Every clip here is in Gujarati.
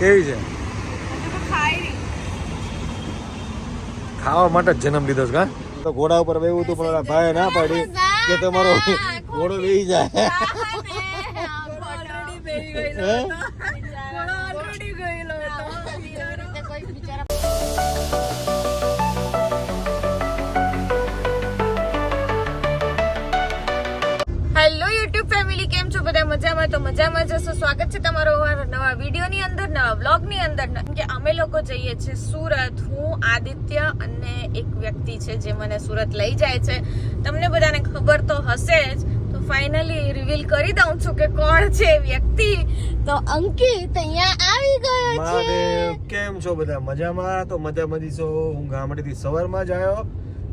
કેવી છે? ખાવા માટે જ જન્મ લીધો છે કા? તો ઘોડા ઉપર બેવું હતું પણ ભાઈ ના પાડી કે તમારો ઘોડો બેહી જાય. હેલો યુટ્યુબ ફેમિલી, કેમ છો બધા? મજામાં? તો મજામાં જશો. સ્વાગત છે તમારો નવા વિડીયોની અંદર, નવા વ્લોગની અંદર. કે અમે લોકો જઈએ છીએ સુરત. હું, આદિત્ય અને એક વ્યક્તિ છે જે મને સુરત લઈ જાય છે. તમને બધાને ખબર તો હશે જ, તો ફાઇનલી રિવીલ કરી દઉં છું કે કોણ છે વ્યક્તિ. તો અંકિત અહીંયા આવી ગયો છે. મહાદેવ, કેમ છો બધા? મજામાં? તો મજામાં છો. હું ગામડેથી સવારમાં જ આવ્યો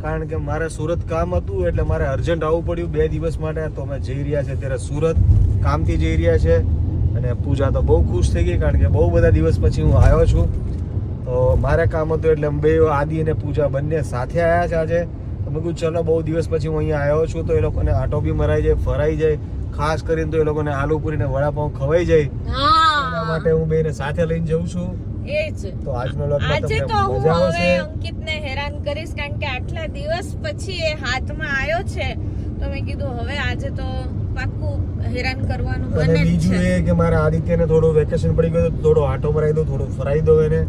કારણ કે મારે સુરત કામ હતું એટલે મારે અર્જન્ટ આવવું પડ્યું 2 દિવસ માટે. તો અમે જઈ રહ્યા છે અત્યારે સુરત, કામથી જઈ રહ્યા છે. અને પૂજા તો બહુ ખુશ થઈ ગઈ કારણ કે બહુ બધા દિવસ પછી હું આવ્યો છું. તો મારે કામ હતું એટલે બે આદિ અને પૂજા બંને સાથે આવ્યા છે આજે. તો મેં કીધું ચલો, બહુ દિવસ પછી હું અહીંયા આવ્યો છું તો એ લોકોને આટો બી મરાઈ જાય, ફરાઈ જાય. ખાસ કરીને તો એ લોકોને આલુ પૂરી ને વડાપાઉં ખવાઈ જાય. એના માટે હું બેને સાથે લઈને જઉં છું. આજે તો આજનો વ્લોગમાં આજે તમને તો હું મજા આવશે. હવે અંકિતને હેરાન કરીશ કારણ કે આટલા દિવસ પછી એ હાથમાં આવ્યો છે. તો મેં કીધું હવે આજે તો પાક્કું હેરાન કરવાનું અને બને જ બીજું છે. એ કે મારા આદિત્યને થોડું વેકેશન પડી ગયું, થોડો આટો મરાઈ દો, થોડું ફરાઈ દો એને.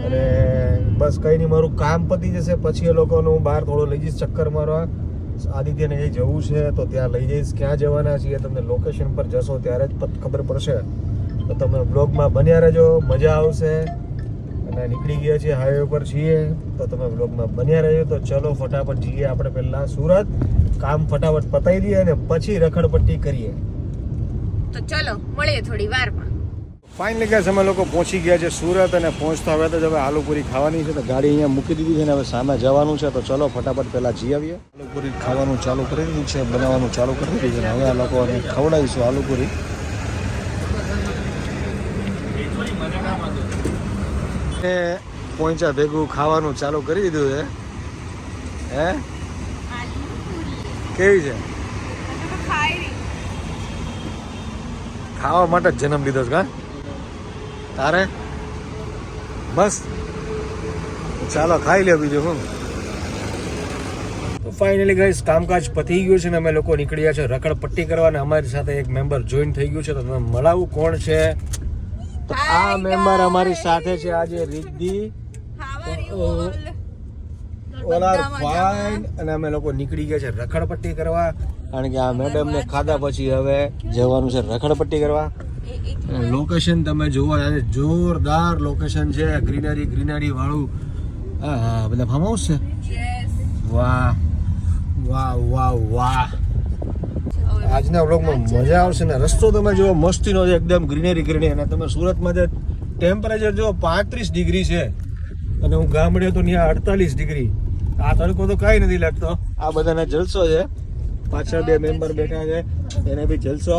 અને બસ કઈ નહીં, મારું કામ પતી જશે પછી એ લોકોને હું બહાર થોડો લઈ જઈશ ચક્કર મારવા. આદિત્યને એ જવું છે તો ત્યાં લઈ જઈશ. ક્યાં જવાના છીએ તમને લોકેશન પર જશો ત્યારે જ ખબર પડશે. તો તમે બ્લોગમાં બન્યા રહેજો, મજા આવશે. અને નીકળી ગયા છીએ, હાઈવે પર છીએ તો તમે બ્લોગમાં બન્યા રહેજો. તો ચલો ફટાફટ જઈએ આપણે પહેલા સુરત, કામ ફટાફટ પતાવી દઈએ અને પછી રખડપટ્ટી કરીએ. તો ચલો મળીએ થોડી વારમાં. ફાઇનલી ગાઈસ, અમે લોકો પહોંચી ગયા છે સુરત અને પહોંચતા હવે તો હવે આલુપુરી ખાવાની છે. તો ગાડી અહીંયા મૂકી દીધી છે ને હવે સામે જવાનું છે. તો ચલો ફટાફટ પહેલા જઈ આવીએ. આલુપુરી ખાવાનું ચાલુ કરી દીધું છે, બનાવવાનું ચાલુ કરી દીધું છે. હવે આ લોકોને ખવડાવીશું આલુપુરી. પહોંચ્યા ભેગું ખાવાનું ચાલુ કરી દીધું છે. હે, કેવી છે? ખાવા માટે જ જન્મ લીધો છે કા તારે? બસ ચાલો ખાઈ લે, બીજું શું. તો ફાઇનલી ગાઈસ, કામકાજ પતી ગયું છે ને અમે લોકો નીકળ્યા છે રખડપટ્ટી કરવા. અને અમારી સાથે એક મેમ્બર જોઈન થઈ ગયું છે. તો તમે મળાવું કોણ છે. તો આ મેમ્બર અમારી સાથે છે આજે રિદ્ધિ. All are fine. અને અમે લોકો નીકળી ગયા છે રખડપટ્ટી કરવા કારણ કે આ મેડમ ને ખાધા પછી હવે જવાનું છે રખડપટ્ટી કરવા. લોકેશન તમે જુઓ, જોરદાર લોકેશન છે. ગ્રીનરી વાળું બધા ફાર્મ હાઉસ છે. વાહ વાહ વાહ વાહ. આજના વ્લોગમાં મજા આવશે ને. રસ્તો તમે જુઓ મસ્તીનો છે, એકદમ ગ્રીનરી. અને તમે સુરતમાં જે ટેમ્પરેચર જુઓ 35 ડિગ્રી છે અને હું ગામડે તો ત્યાં 48 ડિગ્રી. આ તડકો તો કાંઈ નથી લાગતો. આ બધાને જલસો છે. પાછળ 2 મેમ્બર બેઠા છે, એને બી જલસો.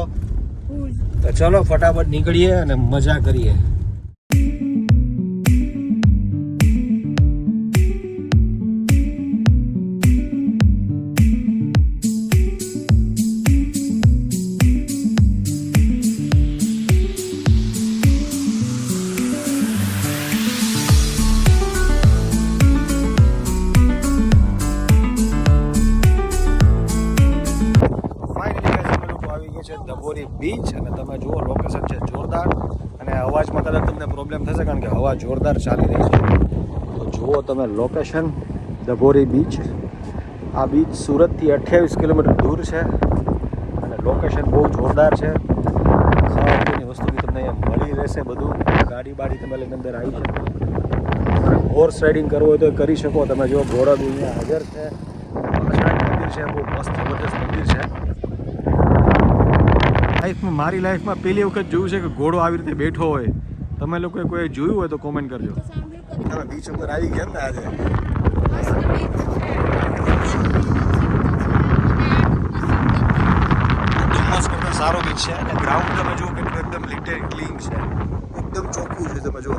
તો ચલો ફટાફટ નીકળીએ અને મજા કરીએ. ડભોરી બીચ અને તમે જુઓ લોકેશન છે જોરદાર. અને અવાજમાં કદાચ તમને પ્રોબ્લેમ થશે કારણ કે હવા જોરદાર ચાલી રહી છે. તો જુઓ તમે લોકેશન, ડભોરી બીચ. આ બીચ સુરતથી 28 કિલોમીટર દૂર છે અને લોકેશન બહુ જોરદાર છે. ખાવા પીવાની વસ્તુ બી તમને અહીંયા મળી રહેશે બધું. ગાડી બાડી તમે લઈને અંદર આવી શકો. હોર્સ રાઇડિંગ કરવું હોય તો કરી શકો. તમે જુઓ ઘોડા બી અહીંયા હાજર છે. મંદિર છે, બહુ મસ્ત જબરદસ્ત મંદિર છે. મારી લાઈફમાં પહેલી વખત જોયું છે કે ઘોડો આવી રીતે બેઠો હોય. તમે લોકોએ કોઈ જોયું હોય તો કોમેન્ટ કરજો. તમે બીચ ઉપર આવી ગયા ને આજે. ડુમસ કરતા સારો બીચ છે અને ગ્રાઉન્ડ તમે જુઓ કેટલું એકદમ ક્લીન છે, એકદમ ચોખ્ખું છે. તમે જુઓ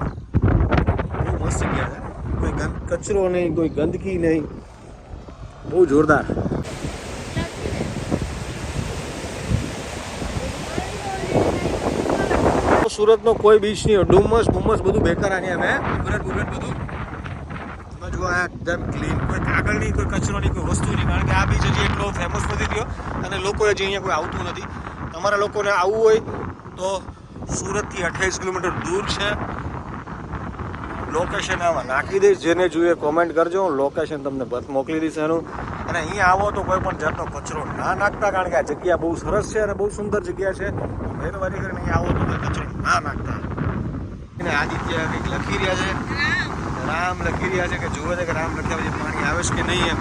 બહુ મસ્ત જગ્યા છે. કોઈ કચરો નહીં, કોઈ ગંદકી નહીં, બહુ જોરદાર. સુરતનો કોઈ બીચ નહીં, ડુમસ બુમસ બધું બેકાર. આની અમે બુલેટ બધું જો આ એકદમ ક્લીન, કોઈ કાગળ નહીં, કોઈ કચરો નહીં, કોઈ વસ્તુ નહીં. કારણ કે આ બીચ હજી એટલો ફેમસ નથી થયો અને લોકો હજી અહીંયા કોઈ આવતું નથી. તમારા લોકોને આવવું હોય તો સુરતથી 28 કિલોમીટર દૂર છે. લોકેશન આમાં નાખી દઈશ, જેને જોઈએ કોમેન્ટ કરજો, હું લોકેશન તમને બસ મોકલી દઈશ એનું. અને અહીંયા આવો તો કોઈ પણ જાતનો કચરો ના નાખતા, કારણ કે આ જગ્યા બહુ સરસ છે અને બહુ સુંદર જગ્યા છે. મહેરબાની કરીને અહીંયા આવો તો કોઈ કચરો ના નાખતા. અને આદિત્ય કંઈક લખી રહ્યા છે, રામ લખી રહ્યા છે, કે જુએ છે કે રામ લખ્યા પછી પાણી આવે છે કે નહીં એમ.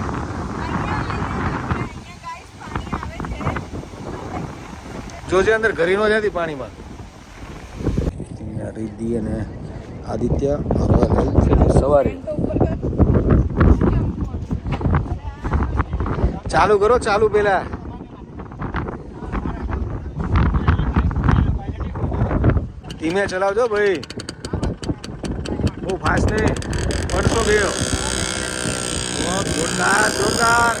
જોજે અંદર ઘરી નો જતી પાણીમાં. રિદ્ધિ અને આદિત્ય સવારે ચાલુ કરો, ચાલુ પેલા ધીમે ચલાવજો ભાઈ, બહુ ફાસ્ટ નહીં, પડશો બે. જોરદાર.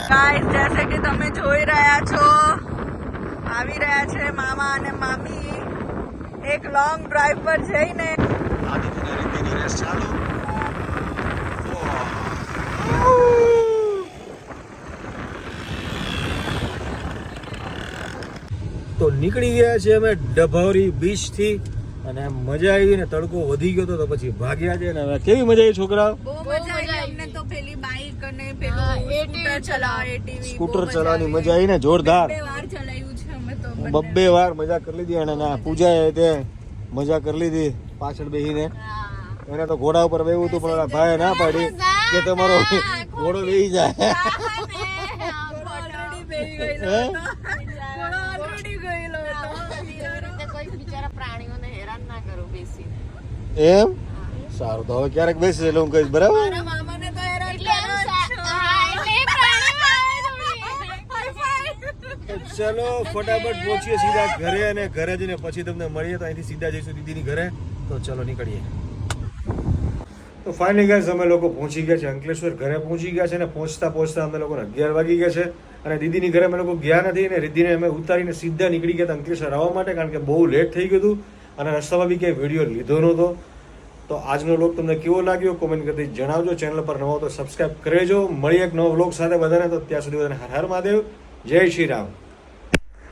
ગાઈસ, જैसे કે તમે જોઈ રહ્યા છો, આવી રહ્યા છે મામા અને મામી એક લોંગ ડ્રાઈવ પર જઈને. આદિત્ય રીતિની રેસ ચાલુ. તો નીકળી ગયા છે અમે ડભોરી બીચ થી અને મજા આવી ને તડકો વધી ગયો તો પછી ભાગ્યા છે ને. હવે કેવી મજા આવી છોકરાઓ? બહુ મજા આવી અમને તો. પેલી બાઈક અને પેલું સ્કૂટર ચલાવવાની મજા આવી ને જોરદાર. બે વાર ચલાવ્યું છે અમે તો. બબ્બે વાર મજા કરી લીધી. અને ના પૂજાએ તે મજા કરી લીધી પાછળ બેસીને. એને તો ઘોડા ઉપર બેવું હતું પણ ભાઈ ના પાડી કે તમારો ઘોડો બેસી જાય. એમ સારું, તો હવે ક્યારેક બેસી એટલે હું કહીશ, બરાબર? ચલો ફટાફટ પહોંચીએ સીધા ઘરે, અને ઘરે જઈને પછી તમને મળીએ. તો અહીંથી સીધા જઈશું દીદીની ઘરે. તો ચલો નીકળીએ. તો ફાઇનલી ગાઈસ અમે લોકો પહોંચી ગયા છે અંકલેશ્વર. ઘરે પહોંચી ગયા છે અને પહોંચતા અમે લોકોને 11 વાગી ગયા છે. અને દીદીની ઘરે અમે લોકો ગયા નથી અને રિદ્ધિને અમે ઉતારીને સીધા નીકળી ગયા હતા અંકલેશ્વર આવવા માટે, કારણ કે બહુ લેટ થઈ ગયું હતું અને રસ્તામાં બી ક્યાંય વિડીયો લીધો નહોતો. તો આજનો વ્લોગ તમને કેવો લાગ્યો કોમેન્ટ કરી જણાવજો. ચેનલ પર નવો તો સબસ્ક્રાઈબ કરી લેજો. મળીએ એક નવો વ્લોગ સાથે બધાને. તો ત્યાં સુધી બધાને હર હર મહાદેવ, જય શ્રી રામ.